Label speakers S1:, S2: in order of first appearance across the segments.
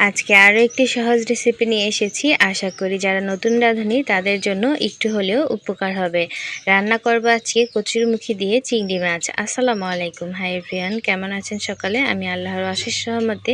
S1: আজকে আরও একটি সহজ রেসিপি নিয়ে এসেছি। আশা করি যারা নতুন রাঁধুনি তাদের জন্য একটু হলেও উপকার হবে। রান্না করব আজকে কচুরমুখী দিয়ে চিংড়ি মাছ। আসসালামু আলাইকুম, হাই এভরিওয়ান, কেমন আছেন সকলে? আমি আল্লাহর অশেষ রহমতে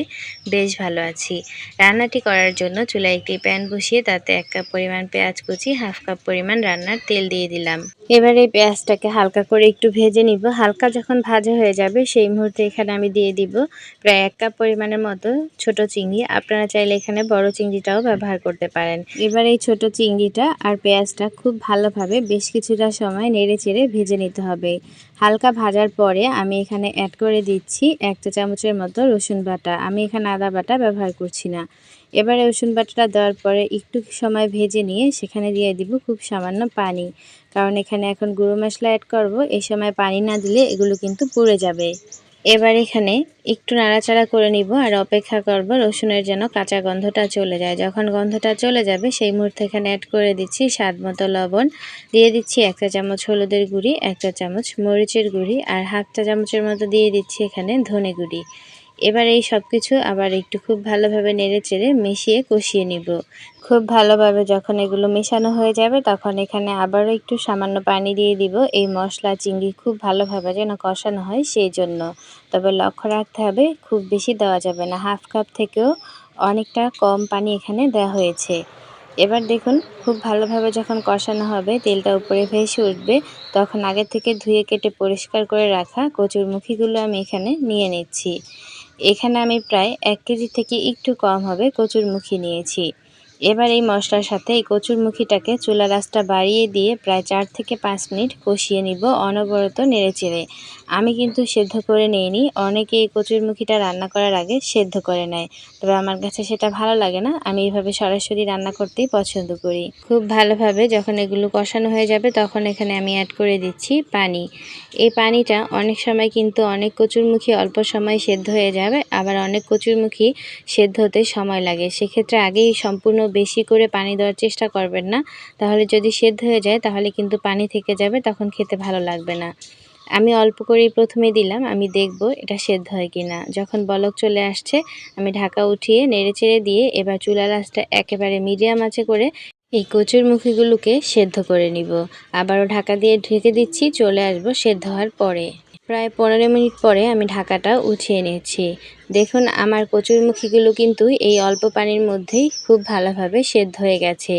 S1: বেশ ভালো আছি। রান্নাটি করার জন্য চুলায় একটি প্যান বসিয়ে তাতে 1 কাপ পরিমাণ পেঁয়াজ কুচি, হাফ কাপ পরিমাণ রান্নার তেল দিয়ে দিলাম। এবার এই পেঁয়াজটাকে হালকা করে একটু ভেজে নিব। হালকা যখন ভাজা হয়ে যাবে সেই মুহূর্তে এখানে আমি দিয়ে দিব প্রায় 1 কাপ পরিমাণের মতো ছোট চিংড়ি। আপনারা চাইলে এখানে বড় চিংড়িটাও ব্যবহার করতে পারেন। এবার এই ছোট চিংড়িটা আর পেঁয়াজটা খুব ভালোভাবে বেশ কিছুটা সময় নেড়েচেড়ে ভেজে নিতে হবে। হালকা ভাজার পরে আমি এখানে অ্যাড করে দিচ্ছি 1 চা চামচের মতো রসুন বাটা। আমি এখানে আদা বাটা ব্যবহার করছি না। এবারে রসুন বাটাটা দেওয়ার পরে একটু সময় ভেজে নিয়ে সেখানে দিয়ে দিব খুব সামান্য পানি, কারণ এখানে এখন গুঁড়ো মশলা অ্যাড করব। এই সময় পানি না দিলে এগুলো কিন্তু পুড়ে যাবে। এবার এখানে একটু নাড়াচাড়া করে নিব আর অপেক্ষা করব রসুনের যেন কাঁচা গন্ধটা চলে যায়। যখন গন্ধটা চলে যাবে সেই মুহূর্তে এখানে অ্যাড করে দিচ্ছি স্বাদ মতো লবণ, দিয়ে দিচ্ছি 1 চা চামচ হলুদের গুঁড়ি, 1 চা চামচ মরিচের গুঁড়ি আর হাফ চা চামচের মতো দিয়ে দিচ্ছি এখানে ধনে গুঁড়ি। এবার এই সব কিছু আবার একটু খুব ভালোভাবে নেড়েচেড়ে মিশিয়ে কষিয়ে নিব। খুব ভালোভাবে যখন এগুলো মেশানো হয়ে যাবে তখন এখানে আবারও একটু সামান্য পানি দিয়ে দিব এই মশলা চিংড়ি খুব ভালোভাবে যেন কষানো হয় সেই জন্য। তবে লক্ষ্য রাখতে হবে খুব বেশি দেওয়া যাবে না, হাফ কাপ থেকেও অনেকটা কম পানি এখানে দেওয়া হয়েছে। এবার দেখুন খুব ভালোভাবে যখন কষানো হবে তেলটা উপরে ভেসে উঠবে তখন আগে থেকে ধুয়ে কেটে পরিষ্কার করে রাখা কচুরমুখীগুলো আমি এখানে নিয়ে নিচ্ছি। এখানে আমি প্রায় 1 কেজি থেকে একটু কম হবে কচুরমুখী নিয়েছি। এবার এই মশলার সাথে এই কচুরমুখীটাকে চুলার আঁচটা বাড়িয়ে দিয়ে প্রায় 4 থেকে 5 মিনিট কষিয়ে নিব অনবরত নেড়েচেড়ে। আমি কিন্তু সেদ্ধ করে নিইনি, অনেকে এই কচুরমুখীটা রান্না করার আগে সেদ্ধ করে নেয়, তবে আমার কাছে সেটা ভালো লাগে না। আমি এইভাবে সরাসরি রান্না করতেই পছন্দ করি। খুব ভালোভাবে যখন এগুলো কষানো হয়ে যাবে তখন এখানে আমি অ্যাড করে দিচ্ছি পানি। এই পানিটা অনেক সময় কিন্তু অনেক কচুরমুখী অল্প সময় সেদ্ধ হয়ে যাবে, আবার অনেক কচুরমুখী সেদ্ধ হতে সময় লাগে। সেক্ষেত্রে আগেই সম্পূর্ণ বেশি করে পানি দেওয়ার চেষ্টা করবেন না, তাহলে যদি সেদ্ধ হয়ে যায় তাহলে কিন্তু পানি থেকে যাবে, তখন খেতে ভালো লাগবে না। আমি অল্প করেই প্রথমে দিলাম, আমি দেখব এটা সেদ্ধ হয় কিনা। যখন বলক চলে আসছে আমি ঢাকা উঠিয়ে নেড়েচেড়ে দিয়ে এবার চুলার আঁচটা একেবারে মিডিয়াম আঁচে করে এই কচুরমুখীগুলোকে সেদ্ধ করে নিব। আবারও ঢাকা দিয়ে ঢেকে দিচ্ছি, চলে আসব সেদ্ধ হওয়ার পরে। প্রায় 15 মিনিট পরে আমি ঢাকাটা উঠিয়ে নিচ্ছি। দেখুন আমার কচুরমুখীগুলো কিন্তু এই অল্প পানির মধ্যেই খুব ভালোভাবে সেদ্ধ হয়ে গেছে।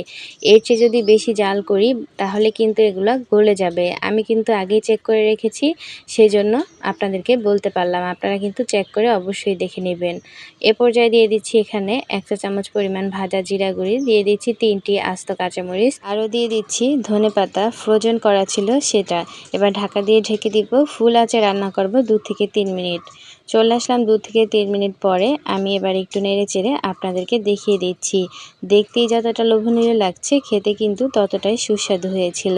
S1: এর চেয়ে যদি বেশি জাল করি তাহলে কিন্তু এগুলো গলে যাবে। আমি কিন্তু আগেই চেক করে রেখেছি, সেজন্য আপনাদেরকে বলতে পারলাম। আপনারা কিন্তু চেক করে অবশ্যই দেখে নেবেন। এ পর্যায়ে দিয়ে দিচ্ছি এখানে 1 চা চামচ পরিমাণ ভাজা জিরা গুঁড়ি, দিয়ে দিচ্ছি 3টি আস্ত কাঁচামরিচ, আরও দিয়ে দিচ্ছি ধনেপাতা ফ্রোজেন করা ছিল সেটা। এবার ঢাকা দিয়ে ঢেকে দিব, ফুল আঁচে রান্না করব 2 থেকে 3 মিনিট। চলে আসলাম 2 থেকে 3 মিনিট পরে। আমি এবার একটু নেড়েচেড়ে আপনাদেরকে দেখিয়ে দিচ্ছি। দেখতেই যতটা লোভনীয় লাগছে খেতে কিন্তু ততটাই সুস্বাদু হয়েছিল।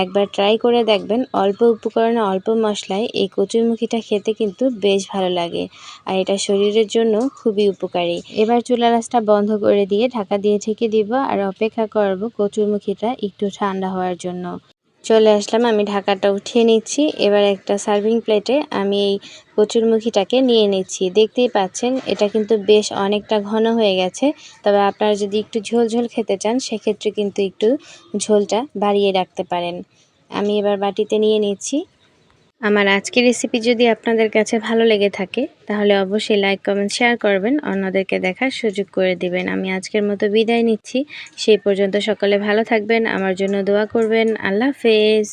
S1: একবার ট্রাই করে দেখবেন, অল্প উপকরণে অল্প মশলায় এই কচুরমুখীটা খেতে কিন্তু বেশ ভালো লাগে, আর এটা শরীরের জন্য খুবই উপকারী। এবার চুলার আঁচটা বন্ধ করে দিয়ে ঢাকা দিয়ে ঢেকে দিব আর অপেক্ষা করব কচুরমুখীটা একটু ঠান্ডা হওয়ার জন্য। চলে আসলাম, আমি ঢাকাটা উঠিয়ে নিচ্ছি। এবার একটা সার্ভিং প্লেটে আমি এই কচুরমুখীটাকে নিয়ে নিচ্ছি। দেখতেই পাচ্ছেন এটা কিন্তু বেশ অনেকটা ঘন হয়ে গেছে, তবে আপনারা যদি একটু ঝোল ঝোল খেতে চান সেক্ষেত্রে কিন্তু একটু ঝোলটা বাড়িয়ে রাখতে পারেন। আমি এবার বাটিতে নিয়ে নিচ্ছি। আমার আজকের রেসিপি যদি আপনাদের কাছে ভালো লেগে থাকে তাহলে অবশ্যই লাইক কমেন্ট শেয়ার করবেন, অন্যদেরকে দেখার সুযোগ করে দিবেন। আমি আজকের মতো বিদায় নিচ্ছি। সেই পর্যন্ত সকলে ভালো থাকবেন, আমার জন্য দোয়া করবেন। আল্লাহ হাফেজ।